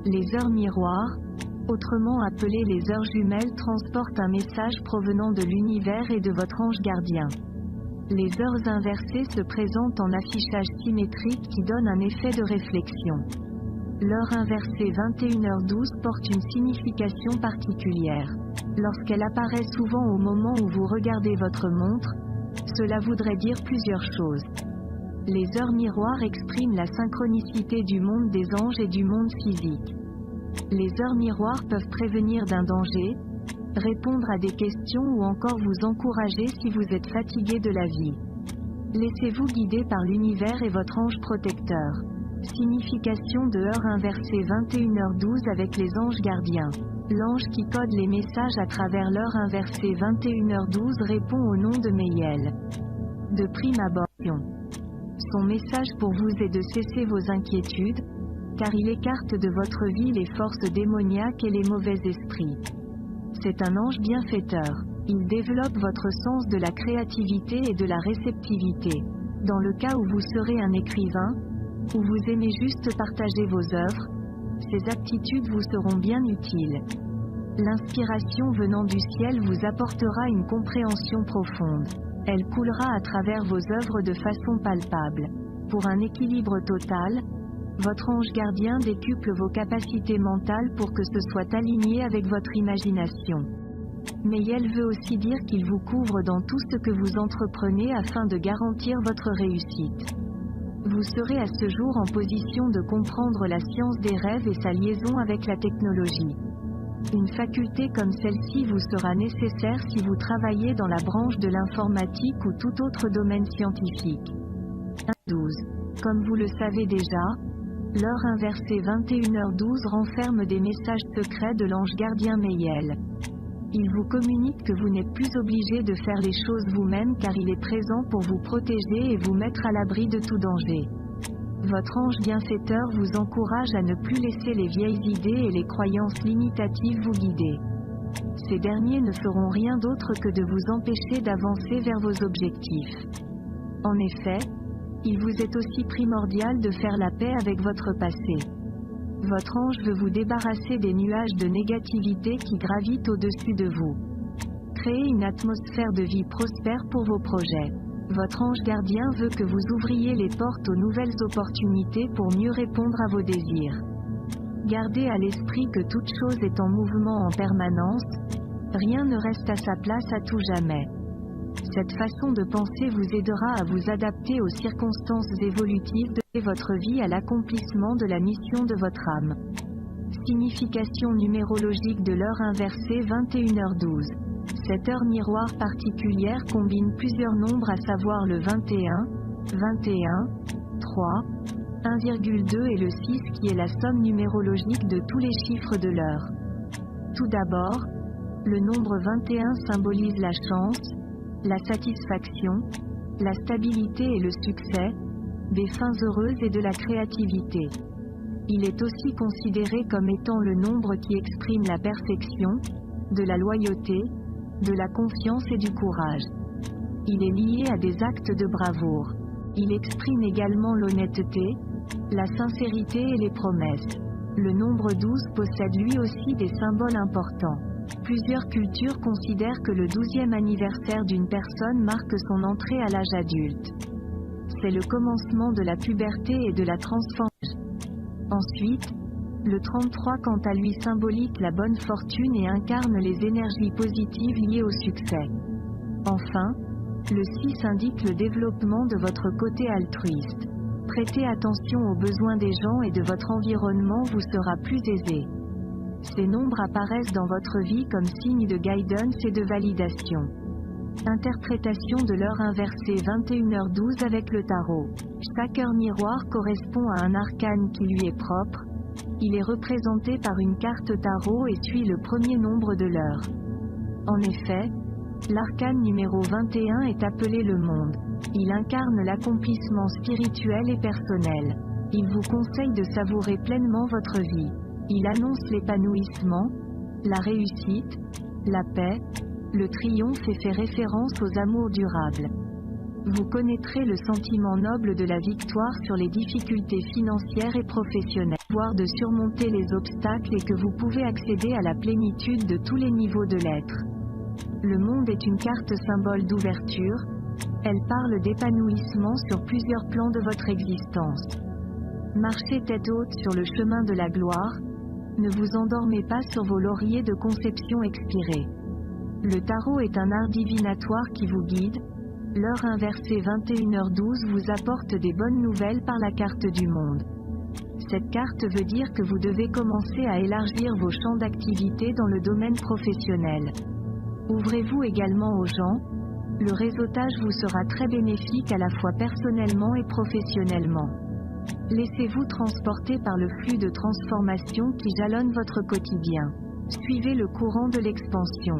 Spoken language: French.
Les heures miroirs, autrement appelées les heures jumelles, transportent un message provenant de l'univers et de votre ange gardien. Les heures inversées se présentent en affichage symétrique qui donne un effet de réflexion. L'heure inversée 21h12 porte une signification particulière. Lorsqu'elle apparaît souvent au moment où vous regardez votre montre, cela voudrait dire plusieurs choses. Les heures miroirs expriment la synchronicité du monde des anges et du monde physique. Les heures miroirs peuvent prévenir d'un danger, répondre à des questions ou encore vous encourager si vous êtes fatigué de la vie. Laissez-vous guider par l'univers et votre ange protecteur. Signification de heure inversée 21h12 avec les anges gardiens. L'ange qui code les messages à travers l'heure inversée 21h12 répond au nom de Meyel. De prime abord, son message pour vous est de cesser vos inquiétudes, car il écarte de votre vie les forces démoniaques et les mauvais esprits. C'est un ange bienfaiteur. Il développe votre sens de la créativité et de la réceptivité. Dans le cas où vous serez un écrivain, ou vous aimez juste partager vos œuvres, ces aptitudes vous seront bien utiles. L'inspiration venant du ciel vous apportera une compréhension profonde. Elle coulera à travers vos œuvres de façon palpable. Pour un équilibre total, votre ange gardien décuple vos capacités mentales pour que ce soit aligné avec votre imagination. Mais elle veut aussi dire qu'il vous couvre dans tout ce que vous entreprenez afin de garantir votre réussite. Vous serez à ce jour en position de comprendre la science des rêves et sa liaison avec la technologie. Une faculté comme celle-ci vous sera nécessaire si vous travaillez dans la branche de l'informatique ou tout autre domaine scientifique. 12. Comme vous le savez déjà, l'heure inversée 21h12 renferme des messages secrets de l'ange gardien Meyel. Il vous communique que vous n'êtes plus obligé de faire les choses vous-même car il est présent pour vous protéger et vous mettre à l'abri de tout danger. Votre ange bienfaiteur vous encourage à ne plus laisser les vieilles idées et les croyances limitatives vous guider. Ces derniers ne feront rien d'autre que de vous empêcher d'avancer vers vos objectifs. En effet, il vous est aussi primordial de faire la paix avec votre passé. Votre ange veut vous débarrasser des nuages de négativité qui gravitent au-dessus de vous. Créez une atmosphère de vie prospère pour vos projets. Votre ange gardien veut que vous ouvriez les portes aux nouvelles opportunités pour mieux répondre à vos désirs. Gardez à l'esprit que toute chose est en mouvement en permanence, rien ne reste à sa place à tout jamais. Cette façon de penser vous aidera à vous adapter aux circonstances évolutives de votre vie à l'accomplissement de la mission de votre âme. Signification numérologique de l'heure inversée 21h12. Cette heure miroir particulière combine plusieurs nombres à savoir le 21, 21, 3, 1,2 et le 6 qui est la somme numérologique de tous les chiffres de l'heure. Tout d'abord, le nombre 21 symbolise la chance, la satisfaction, la stabilité et le succès, des fins heureuses et de la créativité. Il est aussi considéré comme étant le nombre qui exprime la perfection, de la loyauté, de la confiance et du courage. Il est lié à des actes de bravoure. Il exprime également l'honnêteté, la sincérité et les promesses. Le nombre 12 possède lui aussi des symboles importants. Plusieurs cultures considèrent que le 12e anniversaire d'une personne marque son entrée à l'âge adulte. C'est le commencement de la puberté et de la transformation. Ensuite, le 33 quant à lui symbolique la bonne fortune et incarne les énergies positives liées au succès. Enfin, le 6 indique le développement de votre côté altruiste. Prêtez attention aux besoins des gens et de votre environnement vous sera plus aisé. Ces nombres apparaissent dans votre vie comme signe de guidance et de validation. Interprétation de l'heure inversée 21h12 avec le tarot. Chaque heure miroir correspond à un arcane qui lui est propre. Il est représenté par une carte tarot et suit le premier nombre de l'heure. En effet, l'arcane numéro 21 est appelé le monde. Il incarne l'accomplissement spirituel et personnel. Il vous conseille de savourer pleinement votre vie. Il annonce l'épanouissement, la réussite, la paix, le triomphe et fait référence aux amours durables. Vous connaîtrez le sentiment noble de la victoire sur les difficultés financières et professionnelles, voire de surmonter les obstacles et que vous pouvez accéder à la plénitude de tous les niveaux de l'être. Le monde est une carte symbole d'ouverture. Elle parle d'épanouissement sur plusieurs plans de votre existence. Marchez tête haute sur le chemin de la gloire. Ne vous endormez pas sur vos lauriers de conception expirés. Le tarot est un art divinatoire qui vous guide. L'heure inversée 21h12 vous apporte des bonnes nouvelles par la carte du monde. Cette carte veut dire que vous devez commencer à élargir vos champs d'activité dans le domaine professionnel. Ouvrez-vous également aux gens. Le réseautage vous sera très bénéfique à la fois personnellement et professionnellement. Laissez-vous transporter par le flux de transformation qui jalonne votre quotidien. Suivez le courant de l'expansion.